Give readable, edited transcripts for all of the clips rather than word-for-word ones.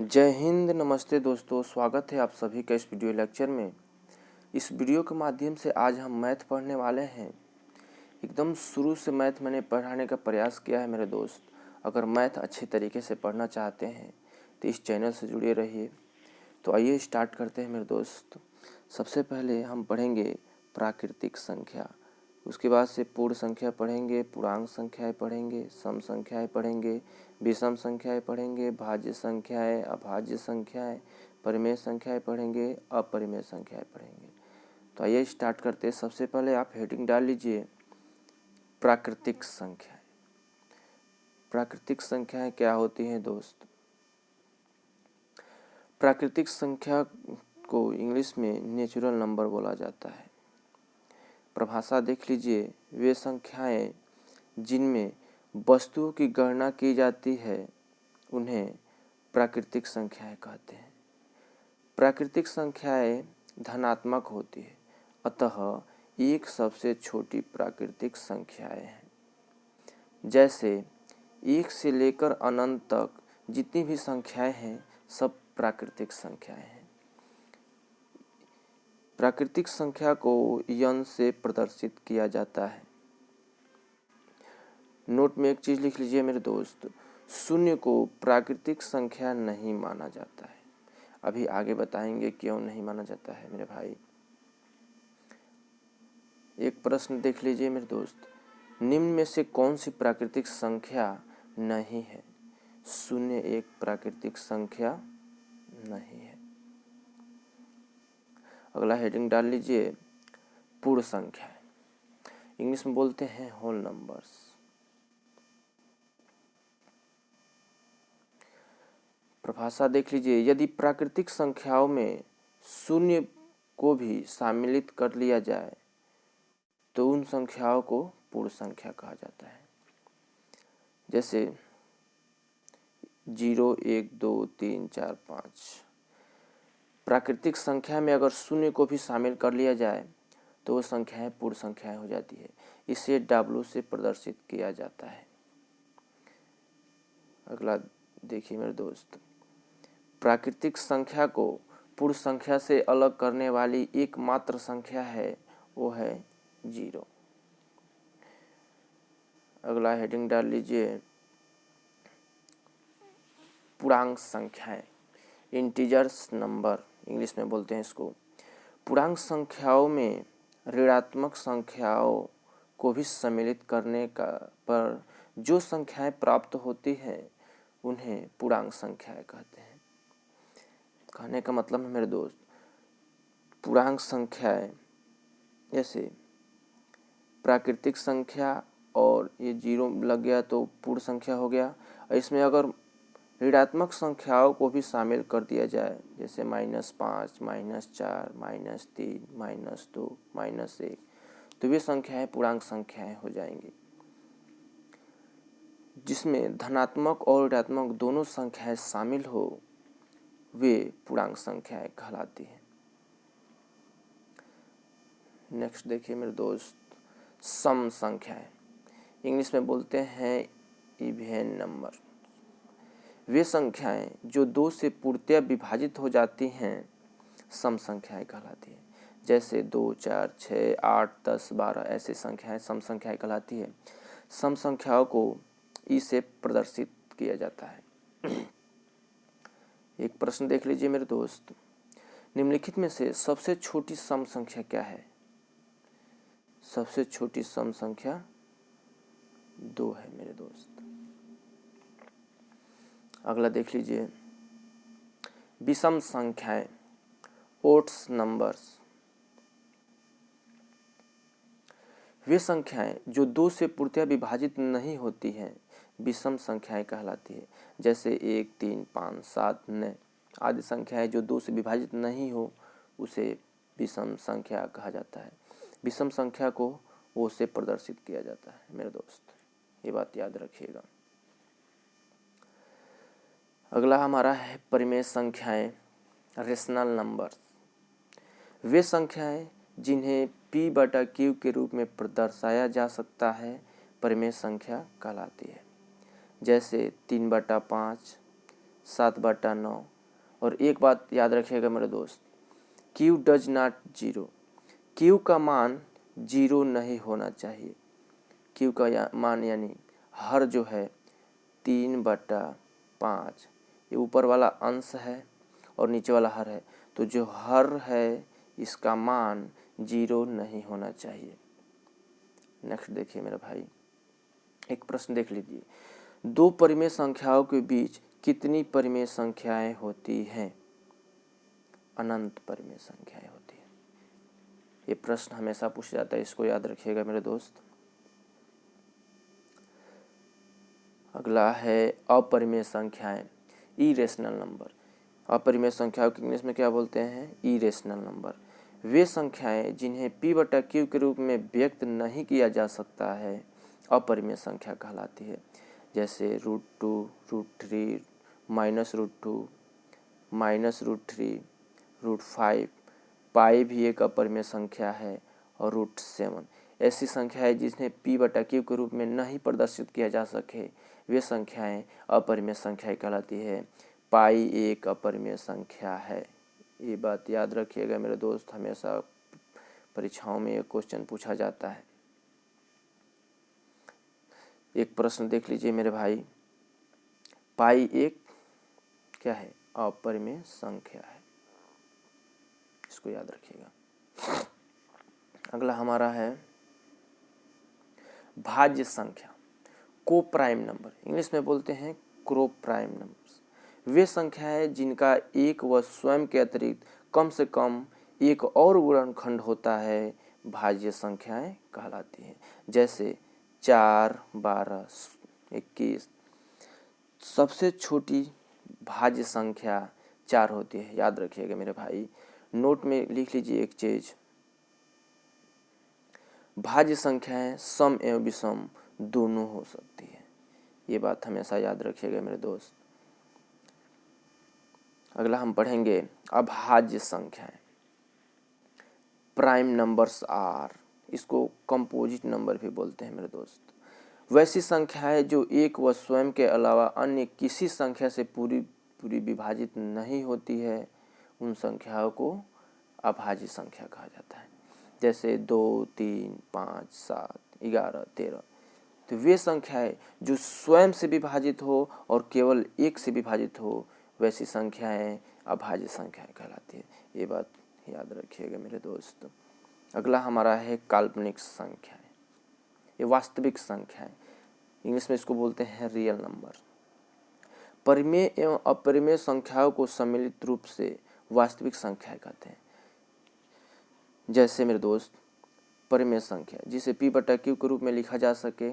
जय हिंद, नमस्ते दोस्तों। स्वागत है आप सभी का इस वीडियो लेक्चर में। इस वीडियो के माध्यम से आज हम मैथ पढ़ने वाले हैं। एकदम शुरू से मैथ मैंने पढ़ाने का प्रयास किया है मेरे दोस्त। अगर मैथ अच्छे तरीके से पढ़ना चाहते हैं तो इस चैनल से जुड़े रहिए। तो आइए स्टार्ट करते हैं मेरे दोस्त। सबसे पहले हम पढ़ेंगे प्राकृतिक संख्या, उसके बाद से पूर्ण संख्या पढ़ेंगे, पूर्णांक संख्याएं पढ़ेंगे, सम संख्याएं पढ़ेंगे, विषम संख्याएं पढ़ेंगे, भाज्य संख्याएं, अभाज्य संख्याएं, परिमेय संख्याएं पढ़ेंगे, अपरिमेय संख्याएं पढ़ेंगे। तो आइए स्टार्ट करते हैं। सबसे पहले आप हेडिंग डाल लीजिए प्राकृतिक संख्याएं। प्राकृतिक संख्याएं क्या होती हैं दोस्त? प्राकृतिक संख्या को इंग्लिश में नेचुरल नंबर बोला जाता है। परिभाषा देख लीजिए, वे संख्याएं जिनमें वस्तुओं की गणना की जाती है उन्हें प्राकृतिक संख्याएं कहते हैं। प्राकृतिक संख्याएं धनात्मक होती है, अतः एक सबसे छोटी प्राकृतिक संख्याएं हैं। जैसे 1 से लेकर अनंत तक जितनी भी संख्याएं हैं सब प्राकृतिक संख्याएं हैं। प्राकृतिक संख्या को यन से प्रदर्शित किया जाता है। नोट में एक चीज लिख लीजिए मेरे दोस्त, शून्य को प्राकृतिक संख्या नहीं माना जाता है। अभी आगे बताएंगे क्यों नहीं माना जाता है मेरे भाई। एक प्रश्न देख लीजिए मेरे दोस्त, निम्न में से कौन सी प्राकृतिक संख्या नहीं है? शून्य एक प्राकृतिक संख्या नहीं है। अगला हेडिंग डाल लीजिए पूर्ण संख्या। इंग्लिश में बोलते हैं होल नंबर्स। परिभाषा देख लीजिए, यदि प्राकृतिक संख्याओं में शून्य को भी शामिलित कर लिया जाए तो उन संख्याओं को पूर्ण संख्या कहा जाता है। जैसे 0, 1, 2, 3, 4, 5। प्राकृतिक संख्या में अगर शून्य को भी शामिल कर लिया जाए तो वो संख्याएं पूर्ण संख्याएं हो जाती है। इसे W से प्रदर्शित किया जाता है। अगला देखिए मेरे दोस्त, प्राकृतिक संख्या को पूर्ण संख्या से अलग करने वाली एकमात्र संख्या है, वो है 0। अगला हेडिंग डाल लीजिए पूर्णांक संख्याएं, इंटीजर्स नंबर इंग्लिश में बोलते हैं इसको। पूर्णांक संख्याओं में ऋणात्मक संख्याओं को भी सम्मिलित करने का पर जो संख्याएं प्राप्त होती हैं उन्हें पूर्णांक संख्याएं कहते हैं। कहने का मतलब है मेरे दोस्त, पूर्णांक संख्याएं जैसे प्राकृतिक संख्या और ये 0 लग गया तो पूर्ण संख्या हो गया। इसमें अगर ऋणात्मक संख्याओं को भी शामिल कर दिया जाए, जैसे -5, -4, -3, -2, -1, तो वे संख्याएं पूर्णांक संख्याएं हो जाएंगी। जिसमें धनात्मक और ऋणात्मक दोनों संख्याएं शामिल हो वे पूर्णांक संख्याएं कहलाती हैं। नेक्स्ट देखिए मेरे दोस्त, सम संख्याएं इंग्लिश में बोलते हैं इवन नंबर। वे संख्याएं जो 2 से पूर्णतः विभाजित हो जाती हैं सम संख्याएं कहलाती है। जैसे 2, 4, 6, 8, 10, 12 ऐसे संख्याएं सम संख्याएं कहलाती है। सम संख्याओं को ई से प्रदर्शित किया जाता है। एक प्रश्न देख लीजिए मेरे दोस्त, निम्नलिखित में से सबसे छोटी सम संख्या क्या है? सबसे छोटी सम संख्या 2 है मेरे दोस्त। अगला देख लीजिए विषम संख्याएं, ओड्स नंबर्स। वे संख्याएं जो 2 से पूर्णतः विभाजित नहीं होती हैं विषम संख्याएं कहलाती है। जैसे 1, 3, 5, 7, 9 आदि संख्याएं जो 2 से विभाजित नहीं हो उसे विषम संख्या कहा जाता है। विषम संख्या को ओ से प्रदर्शित किया जाता है मेरे दोस्त, ये बात याद रखिएगा। अगला हमारा है परिमेय संख्याएं, रेशनल नंबर्स। वे संख्याएं जिन्हें P/Q के रूप में दर्शाया जा सकता है परिमेय संख्या कहलाती है। जैसे 3/5, 7/9। और एक बात याद रखिएगा मेरे दोस्त, Q does not zero, Q का मान 0 नहीं होना चाहिए। Q का मान यानी हर जो है 3/5, ये ऊपर वाला अंश है और नीचे वाला हर है, तो जो हर है इसका मान 0 नहीं होना चाहिए। नेक्स्ट देखिए मेरे भाई, एक प्रश्न देख लीजिए, दो परिमेय संख्याओं के बीच कितनी परिमेय संख्याएं होती हैं? अनंत परिमेय संख्याएं होती हैं। ये प्रश्न हमेशा पूछा जाता है, इसको याद रखिएगा मेरे दोस्त। अगला है अपरिमेय संख्याएं, इरेशनल नंबर। अपरिमेय संख्याओं को इंग्लिश में क्या बोलते हैं? Irrational number. वे संख्याएं जिन्हें P/Q के रूप में व्यक्त नहीं किया जा सकता है अपरिमेय संख्या कहलाती है। जैसे √2, √3, -√2, -√3, √5, पाई भी एक अपरिमेय संख्या है, और √7। ऐसी संख्याएं जिन्हें P/Q के रूप में नहीं प्रदर्शित किया जा सके वे संख्याएं अपरिमेय संख्याएं कहलाती है। पाई एक अपरिमेय संख्या है। ये बात याद रखिएगा मेरे दोस्त, हमेशा परीक्षाओं में ये क्वेश्चन पूछा जाता है। एक प्रश्न देख लीजिए मेरे भाई, पाई एक क्या है? अपरिमेय संख्या है, इसको याद रखिएगा। अगला हमारा है भाज्य संख्या, को प्राइम नंबर। इंग्लिश में बोलते हैं क्रो प्राइम नंबर्स। वे संख्याएं जिनका एक व स्वयं के अतिरिक्त कम से कम एक और गुणनखंड होता है भाज्य संख्याएं कहलाती हैं। जैसे 4, 12, 21। सबसे छोटी भाज्य संख्या 4 होती है, याद रखिएगा मेरे भाई। नोट में लिख लीजिए एक चीज, भाज्य संख्याएं सम एवं विषम दोनों हो सकती है। ये बात हमेशा याद रखिएगा मेरे दोस्त। अगला हम पढ़ेंगे अभाज्य संख्याएं, प्राइम नंबर्स आर। इसको कंपोजिट नंबर भी बोलते हैं मेरे दोस्त। वैसी संख्याएं जो एक व स्वयं के अलावा अन्य किसी संख्या से पूरी विभाजित नहीं होती है, उन संख्याओं को अभाज्य संख्या कहा जाता है। जैसे 2, 3, 5, 7, 11, 13। तो वे संख्याएं जो स्वयं से विभाजित हो और केवल एक से विभाजित हो, वैसी संख्याएं अभाज्य संख्याएं कहलाती है। ये बात याद रखिएगा मेरे दोस्त। अगला हमारा है काल्पनिक संख्याएं, ये वास्तविक संख्याएं। इंग्लिश में इसको बोलते हैं रियल नंबर। परिमेय एवं अपरिमेय संख्याओं को सम्मिलित रूप से वास्तविक संख्याएं कहते हैं। जैसे मेरे दोस्त, परिमेय संख्या जिसे P/Q के रूप में लिखा जा सके,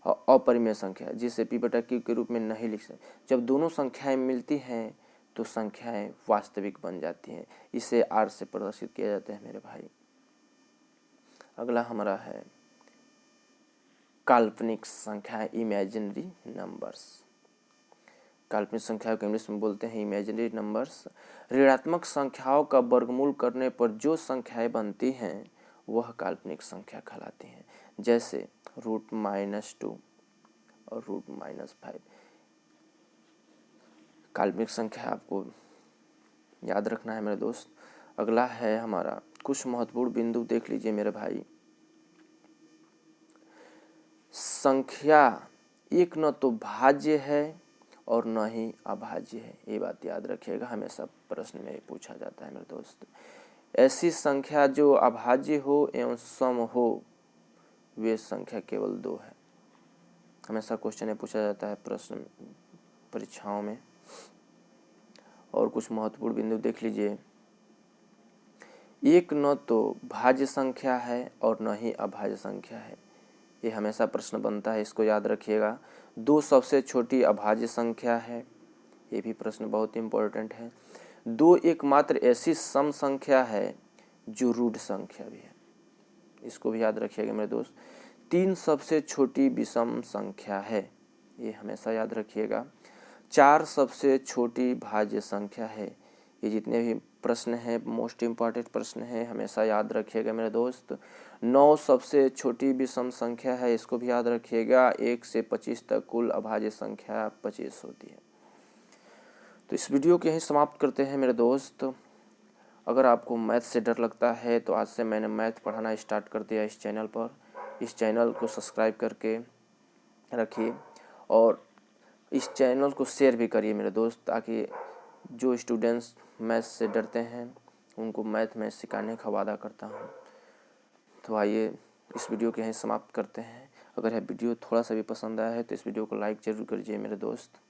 और अपरिमेय संख्या जिसे P/Q के रूप में नहीं लिख सकते। जब दोनों संख्याएं मिलती हैं तो संख्याएं वास्तविक बन जाती हैं। इसे R से प्रदर्शित किया जाता है मेरे भाई। अगला हमारा है काल्पनिक संख्या, इमेजिनरी नंबर्स। काल्पनिक संख्याओं को इंग्लिश में बोलते हैं इमेजिनरी नंबर्स। ऋणात्मक संख्याओं का वर्गमूल करने पर जो संख्याएं बनती हैं वह काल्पनिक संख्या कहलाती हैं। जैसे √-2 और √-5। काल्पनिक संख्या आपको याद रखना है मेरे दोस्त। अगला है हमारा, कुछ महत्वपूर्ण बिंदु देख लीजिए मेरे भाई। संख्या एक न तो भाज्य है और न ही अभाज्य है, ये बात याद रखिएगा, हमेशा प्रश्न में पूछा जाता है मेरे दोस्त। ऐसी संख्या जो अभाज्य हो एवं सम हो, वे संख्या केवल 2 है। हमेशा क्वेश्चन में पूछा जाता है प्रश्न परीक्षाओं में। और कुछ महत्वपूर्ण बिंदु देख लीजिए। एक न तो भाज्य संख्या है और न ही अभाज्य संख्या है, ये हमेशा प्रश्न बनता है, इसको याद रखिएगा। 2 सबसे छोटी अभाज्य संख्या है, ये भी प्रश्न बहुत इंपॉर्टेंट है। 2 एकमात्र ऐसी सम संख्या है जो रूढ़ संख्या भी है, इसको भी याद रखिएगा मेरे दोस्त। 3 सबसे छोटी विषम संख्या है, ये हमेशा याद रखिएगा। 4 सबसे छोटी भाज्य संख्या है। ये जितने भी प्रश्न हैं मोस्ट इम्पॉर्टेंट प्रश्न हैं, हमेशा याद रखिएगा मेरे दोस्त। 9 सबसे छोटी विषम संख्या है, इसको भी याद रखिएगा। 1 से 25 तक कुल अभाज्य संख्या 25 होती है। तो इस वीडियो को यहीं समाप्त करते हैं मेरे दोस्त। अगर आपको मैथ से डर लगता है तो आज से मैंने मैथ पढ़ाना स्टार्ट कर दिया इस चैनल पर। इस चैनल को सब्सक्राइब करके रखिए और इस चैनल को शेयर भी करिए मेरे दोस्त, ताकि जो स्टूडेंट्स मैथ से डरते हैं उनको मैथ में सिखाने का वादा करता हूँ। तो आइए इस वीडियो को यहीं समाप्त करते हैं। अगर यह वीडियो थोड़ा सा भी पसंद आया है तो इस वीडियो को लाइक ज़रूर करिए मेरे दोस्त।